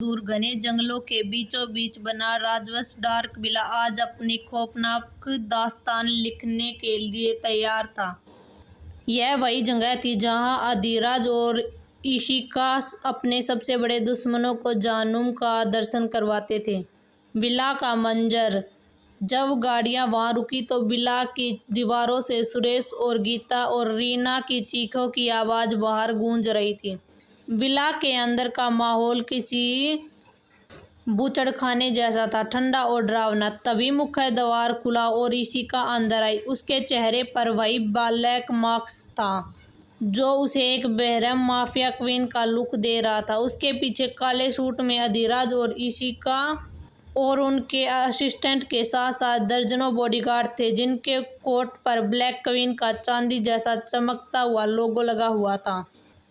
दूर घने जंगलों के बीचों बीच बना राजवंश डार्क विला आज अपनी खौफनाक दास्तान लिखने के लिए तैयार था। यह वही जगह थी जहां अधिराज और इशिका अपने सबसे बड़े दुश्मनों को जानूम का दर्शन करवाते थे। विला का मंजर। जब गाड़ियां वहां रुकी तो विला की दीवारों से सुरेश और गीता और रीना की चीखों की आवाज बाहर गूंज रही थी। विला के अंदर का माहौल किसी बूचड़खाने जैसा था, ठंडा और डरावना। तभी मुख्य द्वार खुला और इशिका अंदर आई। उसके चेहरे पर वही ब्लैक मास्क था जो उसे एक बेरहम माफिया क्वीन का लुक दे रहा था। उसके पीछे काले सूट में अधिराज और इशिका और उनके असिस्टेंट के साथ साथ दर्जनों बॉडीगार्ड थे जिनके कोट पर ब्लैक क्वीन का चांदी जैसा चमकता हुआ लोगो लगा हुआ था।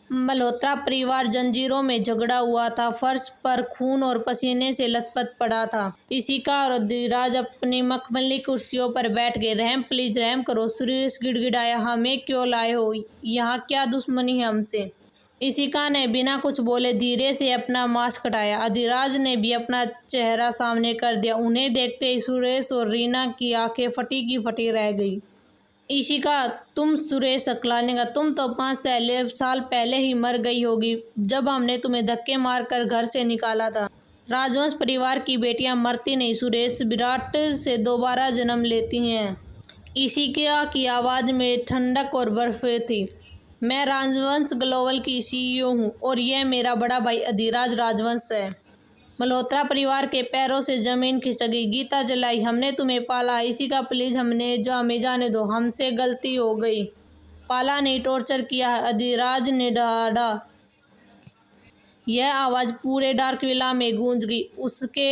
मल्होत्रा परिवार जंजीरों में झगड़ा हुआ था, फर्श पर खून और पसीने से लथपथ पड़ा था। इशिका और अधिराज अपनी मखमली कुर्सियों पर बैठ गए। रहम प्लीज रहम करो, सुरेश गिड़गिड़ाया। हमें क्यों लाए हो यहाँ, क्या दुश्मनी है हमसे? इशिका ने बिना कुछ बोले धीरे से अपना मास्क हटाया। अधिराज ने भी अपना चेहरा सामने कर दिया। उन्हें देखते ही सुरेश और रीना की आंखें फटी की फटी रह गई। इशिका, तुम सुरेश अकलाने का, तुम तो 5 साल पहले ही मर गई होगी जब हमने तुम्हें धक्के मारकर घर से निकाला था। राजवंश परिवार की बेटियां मरती नहीं सुरेश, विराट से दोबारा जन्म लेती हैं। इशिका की आवाज में ठंडक और बर्फ थी। मैं राजवंश ग्लोबल की सीईओ हूँ और यह मेरा बड़ा भाई अधिराज राजवंश है। मल्होत्रा परिवार के पैरों से जमीन खिसक गई। गीता चिल्लाई, हमने तुम्हें पाला। इशिका प्लीज हमें जाने दो, हमसे गलती हो गई। पाला नहीं, टॉर्चर किया है, अधिराज ने डरा। यह आवाज पूरे डार्क विला में गूंज गई।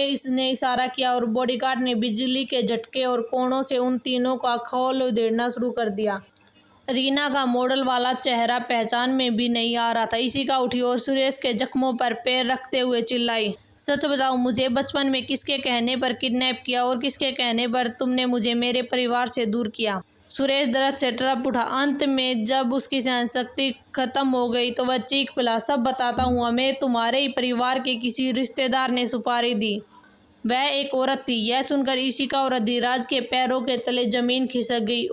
इसने इशारा किया और बॉडीगार्ड ने बिजली के झटके और कोनों से उन तीनों का खोल उधेड़ना शुरू कर दिया। रीना का मॉडल वाला चेहरा पहचान में भी नहीं आ रहा था। इशिका उठी और सुरेश के जख्मों पर पैर रखते हुए चिल्लाई, सच बताओ मुझे, बचपन में किसके कहने पर किडनैप किया और किसके कहने पर तुमने मुझे मेरे परिवार से दूर किया? सुरेश दर्द से तड़प उठा। अंत में जब उसकी सहनशक्ति खत्म हो गई तो वह चीख पड़ा, सब बताता हूँ। हमें तुम्हारे ही परिवार के किसी रिश्तेदार ने सुपारी दी। वह एक औरत थी। यह सुनकर इशिका और अधिराज के पैरों के तले जमीन खिसक गई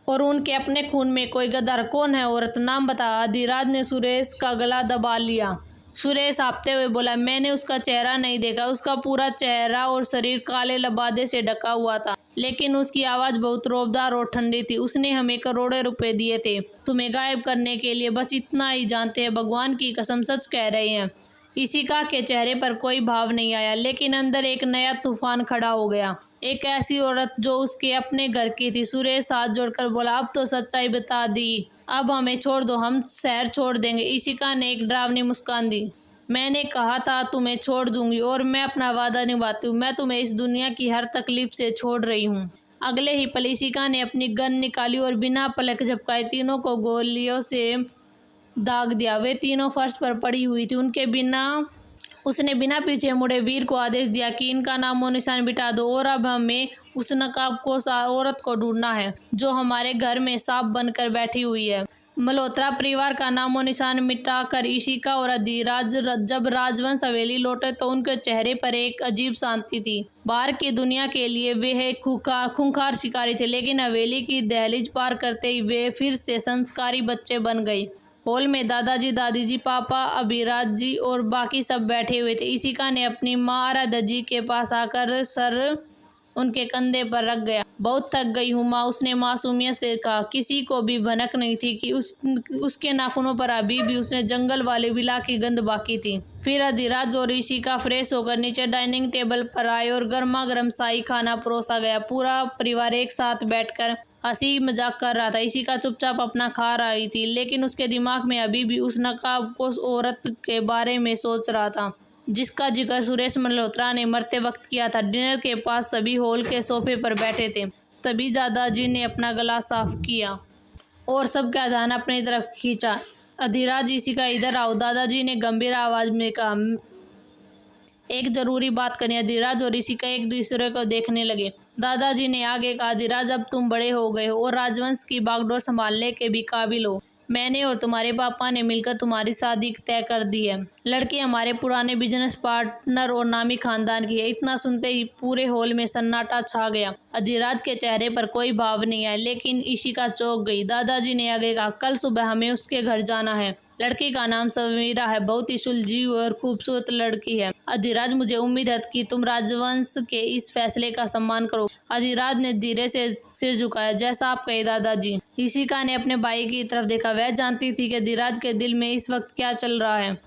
और उनके अपने खून में कोई गद्दार। कौन है औरत, नाम बता। अधिराज ने सुरेश का गला दबा लिया। सुरेश आपते हुए बोला, मैंने उसका चेहरा नहीं देखा। उसका पूरा चेहरा और शरीर काले लबादे से ढका हुआ था, लेकिन उसकी आवाज बहुत रौबदार और ठंडी थी। उसने हमें करोड़ों रुपए दिए थे तुम्हें गायब करने के लिए, बस इतना ही जानते हैं। भगवान की कसम सच कह रहे हैं। इशिका के चेहरे पर कोई भाव नहीं आया, लेकिन अंदर एक नया तूफान खड़ा हो गया। एक ऐसी औरत जो उसके अपने घर की थी। सुरेश हाथ जोड़कर बोला, अब तो सच्चाई बता दी, अब हमें छोड़ दो, हम शहर छोड़ देंगे। इशिका ने एक डरावनी मुस्कान दी। मैंने कहा था तुम्हें छोड़ दूंगी और मैं अपना वादा निभाती हूँ। मैं तुम्हें इस दुनिया की हर तकलीफ से छोड़ रही हूँ। अगले ही पल इशिका ने अपनी गन निकाली और बिना पलक झपकाए तीनों को गोलियों से दाग दिया। वे तीनों फर्श पर पड़ी हुई थी। उसने बिना पीछे मुड़े वीर को आदेश दिया कि इनका नामो निशान मिटा दो और अब हमें उस नकाबपोश औरत को ढूंढना है जो हमारे घर में सांप बनकर बैठी हुई है। मल्होत्रा परिवार का नामो निशान मिटाकर इशिका और अधिराज जब राजवंश हवेली लौटे तो उनके चेहरे पर एक अजीब शांति थी। बाहर की दुनिया के लिए वे खूंखार शिकारी थे, लेकिन हवेली की दहलीज पार करते ही वे फिर से संस्कारी बच्चे बन गए। हॉल में दादाजी, दादी जी, पापा, अभिराज जी और बाकी सब बैठे हुए थे। इशिका ने अपनी माँ आराध्या जी के पास आकर सर उनके कंधे पर रख गया। बहुत थक गई हूँ माँ, उसने मासूमियत से कहा। किसी को भी भनक नहीं थी कि उसके नाखूनों पर अभी भी उसने जंगल वाले विला की गंध बाकी थी। फिर अधिराज और इशिका फ्रेश होकर नीचे डाइनिंग टेबल पर आए और गर्मा गर्म शाही खाना परोसा गया। पूरा परिवार एक साथ बैठकर हंसी मजाक कर रहा था। इशिका चुपचाप अपना खा रही थी, लेकिन उसके दिमाग में अभी भी उस नकाबपोश औरत के बारे में सोच रहा था जिसका जिक्र सुरेश मल्होत्रा ने मरते वक्त किया था। डिनर के पास सभी हॉल के सोफे पर बैठे थे। तभी दादाजी ने अपना गला साफ किया और सबका ध्यान अपनी तरफ खींचा। अधिराज, इशिका इधर आओ, दादाजी ने गंभीर आवाज में कहा। एक जरूरी बात करनी। अधिराज और इशिका एक दूसरे को देखने लगे। दादाजी ने आगे कहा, अधिराज अब तुम बड़े हो गए हो और राजवंश की बागडोर संभालने के भी काबिल हो। मैंने और तुम्हारे पापा ने मिलकर तुम्हारी शादी तय कर दी है। लड़की हमारे पुराने बिजनेस पार्टनर और नामी खानदान की है। इतना सुनते ही पूरे हॉल में सन्नाटा छा गया। अधिराज के चेहरे पर कोई भाव नहीं आया, लेकिन इशिका चौंक गई। दादाजी ने आगे कहा, कल सुबह हमें उसके घर जाना है। लड़की का नाम समीरा है, बहुत ही सुलझी और खूबसूरत लड़की है। अधिराज, मुझे उम्मीद है कि तुम राजवंश के इस फैसले का सम्मान करो। अधिराज ने धीरे से सिर झुकाया, जैसा आप कहे दादाजी। इशिका ने अपने भाई की तरफ देखा। वह जानती थी कि अधिराज के दिल में इस वक्त क्या चल रहा है।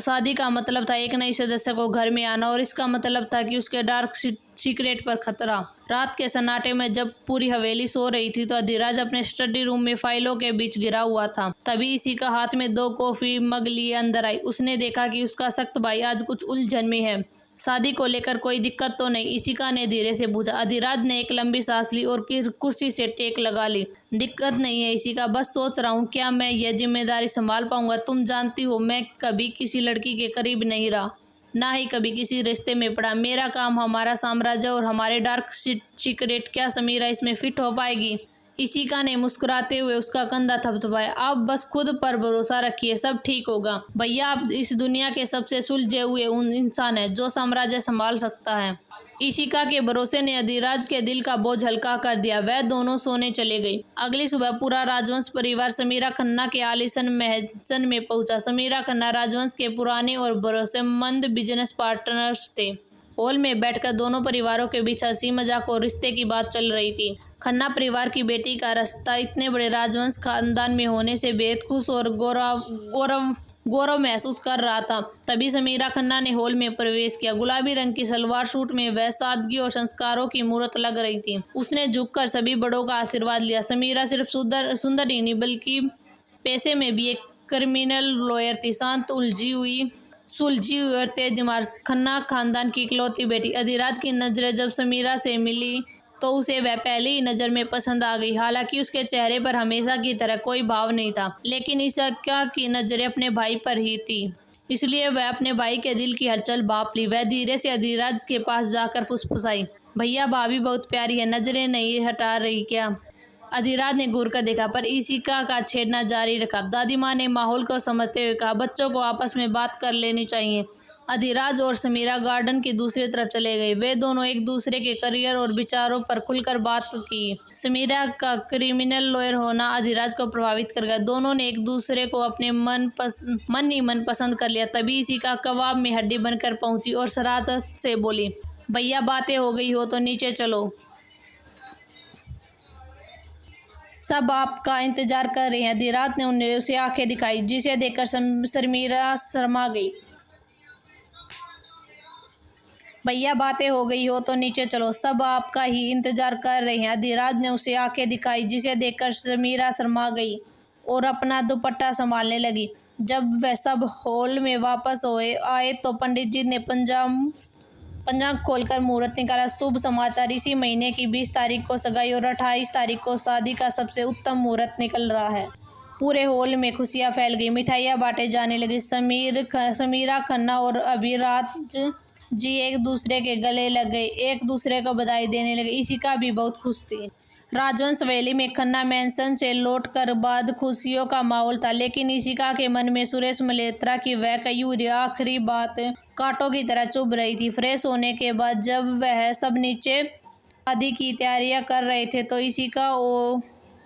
शादी का मतलब था एक नई सदस्य को घर में आना, और इसका मतलब था कि उसके डार्क सीक्रेट पर खतरा। रात के सन्नाटे में जब पूरी हवेली सो रही थी तो अधिराज अपने स्टडी रूम में फाइलों के बीच गिरा हुआ था। तभी इसी का हाथ में 2 कॉफी मग लिए अंदर आई। उसने देखा कि उसका सख्त भाई आज कुछ उलझन में है। शादी को लेकर कोई दिक्कत तो नहीं? इशिका ने धीरे से पूछा। अधिराज ने एक लंबी सांस ली और कुर्सी से टेक लगा ली। दिक्कत नहीं है इशिका, बस सोच रहा हूँ क्या मैं यह जिम्मेदारी संभाल पाऊंगा। तुम जानती हो मैं कभी किसी लड़की के करीब नहीं रहा, ना ही कभी किसी रिश्ते में पड़ा। मेरा काम, हमारा साम्राज्य और हमारे डार्क सीक्रेट। क्या समीरा इसमें फिट हो पाएगी? इशिका ने मुस्कुराते हुए उसका कंधा थपथपाया। आप बस खुद पर भरोसा रखिए, सब ठीक होगा। भैया, आप इस दुनिया के सबसे सुलझे हुए उन इंसान है जो साम्राज्य संभाल सकता है। इशिका के भरोसे ने अधिराज के दिल का बोझ हल्का कर दिया। वह दोनों सोने चले गई। अगली सुबह पूरा राजवंश परिवार समीरा खन्ना के आलीशान महल में पहुंचा। समीरा खन्ना राजवंश के पुराने और भरोसेमंद बिजनेस पार्टनर्स थे। हॉल में बैठकर दोनों परिवारों के बीच हंसी मजाक और रिश्ते की बात चल रही थी। खन्ना परिवार की बेटी का रिश्ता इतने बड़े राजवंश खानदान में होने से बेहद खुश और गौरव महसूस कर रहा था। तभी समीरा खन्ना ने हॉल में प्रवेश किया। गुलाबी रंग की सलवार सूट में वह सादगी और संस्कारों की मूर्त लग रही थी। उसने झुककर सभी बड़ों का आशीर्वाद लिया। समीरा सिर्फ सुंदर ही नहीं बल्कि पैसे में भी एक क्रिमिनल लॉयर थी। शांत, सुलझी हुई और तेज दिमाग, खन्ना खानदान की इकलौती बेटी। अधिराज की नजरें जब समीरा से मिली तो उसे वह पहली ही नज़र में पसंद आ गई। हालांकि उसके चेहरे पर हमेशा की तरह कोई भाव नहीं था, लेकिन इशिका की नज़रें अपने भाई पर ही थी, इसलिए वह अपने भाई के दिल की हलचल भांप ली। वह धीरे से अधिराज के पास जाकर फुसफुसाई, भैया भाभी बहुत प्यारी है, नजरें नहीं हटा रही क्या? अधिराज ने घूर कर देखा, पर इशिका का छेड़ना जारी रखा। दादी माँ ने माहौल को समझते हुए कहा, बच्चों को आपस में बात कर लेनी चाहिए। अधिराज और समीरा गार्डन की दूसरी तरफ चले गए। वे दोनों एक दूसरे के करियर और विचारों पर खुलकर बात की। समीरा का क्रिमिनल लॉयर होना अधिराज को प्रभावित कर गया। दोनों ने एक दूसरे को अपने मन ही मन पसंद कर लिया। तभी इशिका कबाब में हड्डी बनकर पहुंची और शरारत से बोली, भैया बातें हो गई हो तो नीचे चलो, सब आपका इंतजार कर रहे हैं। अधिराज ने उसे आंखें दिखाई, जिसे देखकर समीरा शर्मा गई। भैया बातें हो गई हो तो नीचे चलो, सब आपका ही इंतजार कर रहे हैं। अधिराज ने उसे आंखें दिखाई, जिसे देखकर समीरा शर्मा गई और अपना दुपट्टा संभालने लगी। जब वह सब हॉल में वापस आए तो पंडित जी ने पंजाब खोलकर मुहूर्त निकाला। शुभ समाचार, इसी महीने की 20 तारीख को सगाई और 28 तारीख को शादी का सबसे उत्तम मुहूर्त निकल रहा है। पूरे हॉल में खुशियां फैल गई, मिठाइयां बांटे जाने लगी। समीरा खन्ना और अभिराज जी एक दूसरे के गले लग गए, एक दूसरे को बधाई देने लगे। इशिका भी बहुत खुश थी। राजवंश हवेली में खन्ना मैंसन से लौटकर बाद खुशियों का माहौल था, लेकिन इशिका के मन में सुरेश मल्होत्रा की वह कही हुई आखिरी बात कांटों की तरह चुभ रही थी। फ्रेश होने के बाद जब वह सब नीचे शादी की तैयारियां कर रहे थे तो इशिका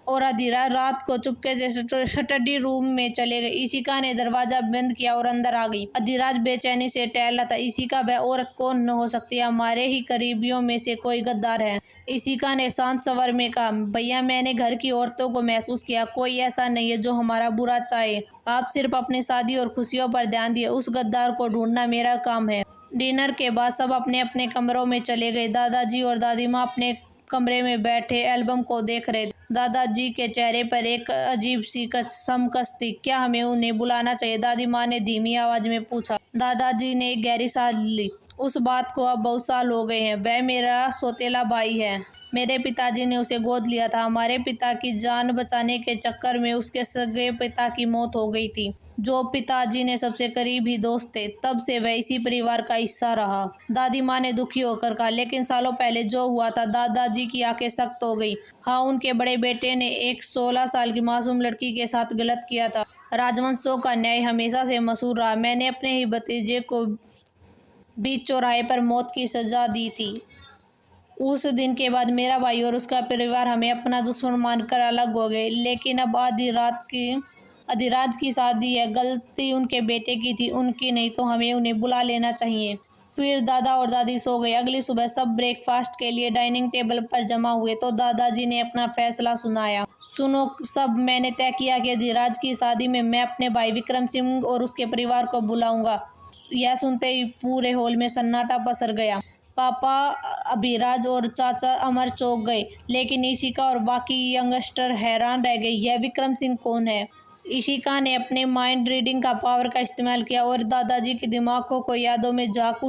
और अधिराज रात को चुपके से स्टडी रूम में चले गए। इशिका ने दरवाजा बंद किया और अंदर आ गई। अधिराज बेचैनी से टहल रहा था। इशिका, वह औरत कौन न हो सकती है? हमारे ही करीबियों में से कोई गद्दार है। इशिका ने शांत स्वर में कहा, भैया मैंने घर की औरतों को महसूस किया, कोई ऐसा नहीं है जो हमारा बुरा चाहे। आप सिर्फ अपनी शादी और खुशियों पर ध्यान दिए, उस गद्दार को ढूंढना मेरा काम है। डिनर के बाद सब अपने अपने कमरों में चले गए। दादाजी और दादी माँ अपने कमरे में बैठे एल्बम को देख रहे। दादाजी के चेहरे पर एक अजीब सी समकस थी। क्या हमें उन्हें बुलाना चाहिए? दादी माँ ने धीमी आवाज में पूछा। दादाजी ने एक गहरी सांस ली उस बात को अब बहुत साल हो गए हैं। वह मेरा सौतेला भाई है। मेरे पिताजी ने उसे गोद लिया था। हमारे पिता की जान बचाने के चक्कर में उसके सगे पिता की मौत हो गई थी, जो पिताजी ने सबसे करीबी दोस्त थे। तब से वह इसी परिवार का हिस्सा रहा। दादी माँ ने दुखी होकर कहा, लेकिन सालों पहले जो हुआ था, दादाजी की आंखें सख्त हो गई। हाँ, उनके बड़े बेटे ने एक 16 साल की मासूम लड़की के साथ गलत किया था। राजवंशों का न्याय हमेशा से मशहूर रहा। मैंने अपने ही भतीजे को बीच चौराहे पर मौत की सजा दी थी। उस दिन के बाद मेरा भाई और उसका परिवार हमें अपना दुश्मन मानकर अलग हो गए। लेकिन अब अधिराज की शादी है। गलती उनके बेटे की थी, उनकी नहीं, तो हमें उन्हें बुला लेना चाहिए। फिर दादा और दादी सो गए। अगली सुबह सब ब्रेकफास्ट के लिए डाइनिंग टेबल पर जमा हुए तो दादाजी ने अपना फैसला सुनाया। सुनो सब, मैंने तय किया कि अधिराज की शादी में मैं अपने भाई विक्रम सिंह और उसके परिवार को बुलाऊंगा। यह सुनते ही पूरे हॉल में सन्नाटा पसर गया। पापा अभिराज और चाचा अमर चौंक गए, लेकिन ईशिका और बाकी यंगस्टर हैरान रह गए। यह विक्रम सिंह कौन है? ईशिका ने अपने माइंड रीडिंग का पावर का इस्तेमाल किया और दादाजी के दिमागों को यादों में झाँक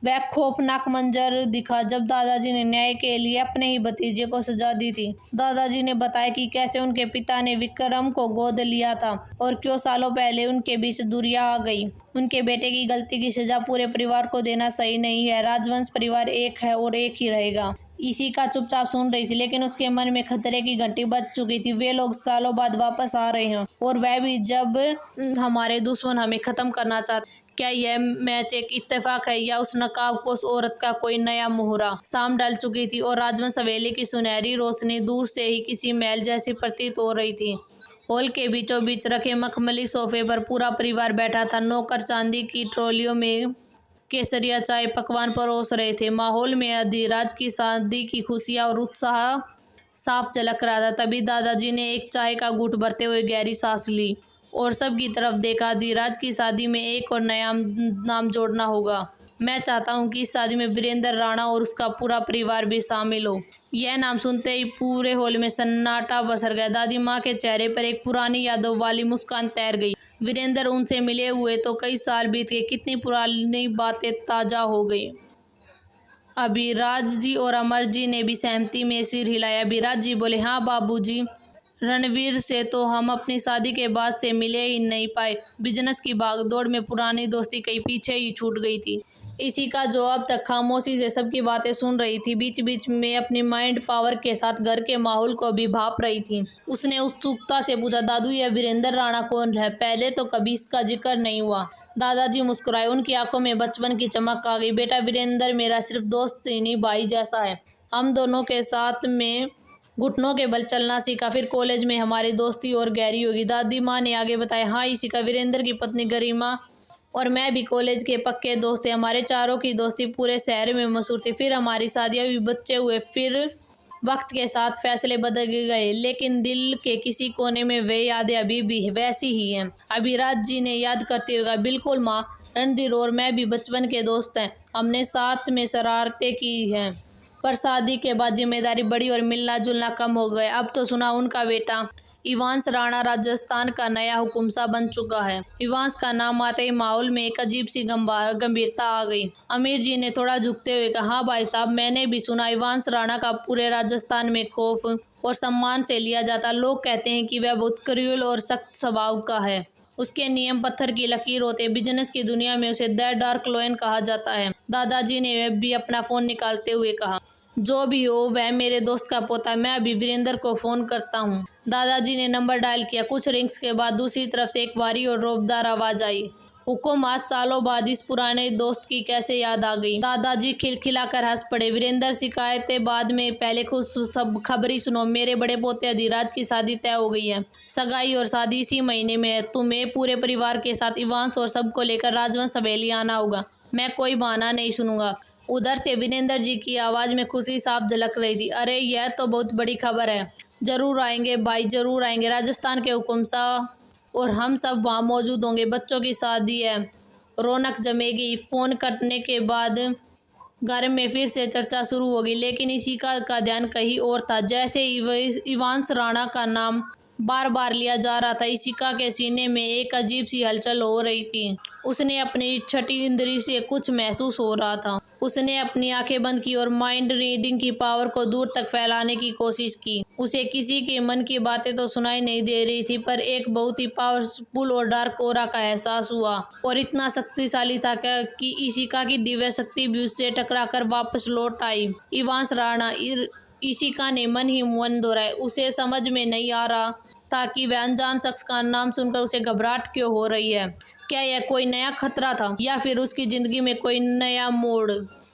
वह खौफनाक मंजर दिखा जब दादाजी ने न्याय के लिए अपने ही भतीजे को सजा दी थी। दादाजी ने बताया कि कैसे उनके पिता ने विक्रम को गोद लिया था और क्यों सालों पहले उनके बीच दूरियां आ गई। उनके बेटे की गलती की सजा पूरे परिवार को देना सही नहीं है। राजवंश परिवार एक है और एक ही रहेगा। ईशिका चुपचाप सुन रही थी, लेकिन उसके मन में खतरे की घंटी बज चुकी थी। वे लोग सालों बाद वापस आ रहे हैं, और वह भी जब हमारे दुश्मन हमें खत्म करना चाहते। क्या यह मैच एक इत्तेफाक है या उस नकाबपोश औरत का कोई नया मोहरा? शाम ढल चुकी थी और राजवंश हवेली की सुनहरी रोशनी दूर से ही किसी महल जैसी प्रतीत हो रही थी। हॉल के बीचों बीच रखे मखमली सोफे पर पूरा परिवार बैठा था। नौकर चांदी की ट्रॉलियों में केसरिया चाय पकवान परोस रहे थे। माहौल में अधिराज की शादी की खुशियां और उत्साह साफ झलक रहा था। तभी दादाजी ने एक चाय का घूंट भरते हुए गहरी सांस ली और सबकी तरफ देखा। अधिराज की शादी में एक और नया नाम जोड़ना होगा। मैं चाहता हूं कि इस शादी में वीरेंद्र राणा और उसका पूरा परिवार भी शामिल हो। यह नाम सुनते ही पूरे हॉल में सन्नाटा पसर गया। दादी माँ के चेहरे पर एक पुरानी यादों वाली मुस्कान तैर गई। वीरेंद्र उनसे मिले हुए तो कई साल बीत गए, कितनी पुरानी बातें ताजा हो गई। अभिराज जी और अमर जी ने भी सहमति में सिर हिलाया। अभिराज जी बोले, हाँ बाबूजी, रणवीर से तो हम अपनी शादी के बाद से मिले ही नहीं पाए। बिजनेस की भागदौड़ में पुरानी दोस्ती कहीं पीछे ही छूट गई थी। ईशिका, जो अब तक खामोशी से सबकी बातें सुन रही थी, बीच बीच में अपनी माइंड पावर के साथ घर के माहौल को भी भाप रही थी। उसने उत्सुकता से पूछा, दादू यह वीरेंद्र राणा कौन है? पहले तो कभी इसका जिक्र नहीं हुआ। दादाजी मुस्कुराए, उनकी आंखों में बचपन की चमक आ गई। बेटा, वीरेंद्र मेरा सिर्फ दोस्त ही नहीं, भाई जैसा है। हम दोनों के साथ में घुटनों के बल चलना सीखा, फिर कॉलेज में हमारी दोस्ती और गहरी होगी। दादी माँ ने आगे बताया, हाँ ईशिका, वीरेंद्र की पत्नी गरिमा और मैं भी कॉलेज के पक्के दोस्त थे। हमारे चारों की दोस्ती पूरे शहर में मशहूर थी। फिर हमारी शादियाँ भी, बच्चे हुए। फिर वक्त के साथ फैसले बदल गए, लेकिन दिल के किसी कोने में वे यादें अभी भी वैसी ही हैं। अभिराज जी ने याद करते हुए कहा, बिल्कुल माँ, रणधीर और मैं भी बचपन के दोस्त हैं। हमने साथ में शरारतें की हैं, पर शादी के बाद जिम्मेदारी बढ़ी और मिलना जुलना कम हो गया। अब तो सुना उनका बेटा इवांश राणा राजस्थान का नया हुकुमशाह बन चुका है। इवांश का नाम आते ही माहौल में एक अजीब सी गंभीरता आ गई। अमीर जी ने थोड़ा झुकते हुए कहा, हाँ भाई साहब, मैंने भी सुना इवांश राणा का पूरे राजस्थान में खौफ और सम्मान से लिया जाता। लोग कहते हैं कि वह बहुत क्रूर और सख्त स्वभाव का है। उसके नियम पत्थर की लकीर होते। बिजनेस की दुनिया में उसे द डार्क लॉयन कहा जाता है। दादाजी ने भी अपना फोन निकालते हुए कहा, जो भी हो, वह मेरे दोस्त का पोता है। मैं अभी वीरेंद्र को फोन करता हूँ। दादाजी ने नंबर डायल किया। कुछ रिंग्स के बाद दूसरी तरफ से एक भारी और रौबदार आवाज आई, हुकुम, आज सालों बाद इस पुराने दोस्त की कैसे याद आ गई? दादाजी खिलखिलाकर हंस पड़े। वीरेंद्र, शिकायतें बाद में, पहले खुद सब खबरी सुनो। मेरे बड़े पोते अधिराज की शादी तय हो गई है। सगाई और शादी इसी महीने में है। तुम्हें पूरे परिवार के साथ इवांश और सबको लेकर राजवंश हवेली आना होगा। मैं कोई बहाना नहीं सुनूंगा। उधर से वीरेंद्र जी की आवाज में खुशी साफ झलक रही थी। अरे, यह तो बहुत बड़ी खबर है। जरूर आएंगे भाई, जरूर आएंगे। राजस्थान के हुकुमशाह और हम सब वहाँ मौजूद होंगे। बच्चों की शादी है, रौनक जमेगी। फोन कटने के बाद घर में फिर से चर्चा शुरू होगी, लेकिन इशिका का ध्यान कहीं और था। जैसे इवांश राणा का नाम बार बार लिया जा रहा था। इशिका के सीने में एक अजीब सी हलचल हो रही थी। उसने अपनी छठी इंद्री से कुछ महसूस हो रहा था। उसने अपनी आंखें बंद की और माइंड रीडिंग की पावर को दूर तक फैलाने की कोशिश की। उसे किसी के मन की बातें तो सुनाई नहीं दे रही थी, पर एक बहुत ही पावरफुल और डार्क ऑरा का एहसास हुआ, और इतना शक्तिशाली था कि इशिका की दिव्य शक्ति भी उससे टकराकर वापस लौट आई। इवांस राणा। इशिका ने मन ही मन दोहराया। उसे समझ में नहीं आ रहा था कि वह अनजान शख्स का नाम सुनकर उसे घबराहट क्यों हो रही है। क्या यह कोई नया खतरा था या फिर उसकी जिंदगी में कोई नया मोड़।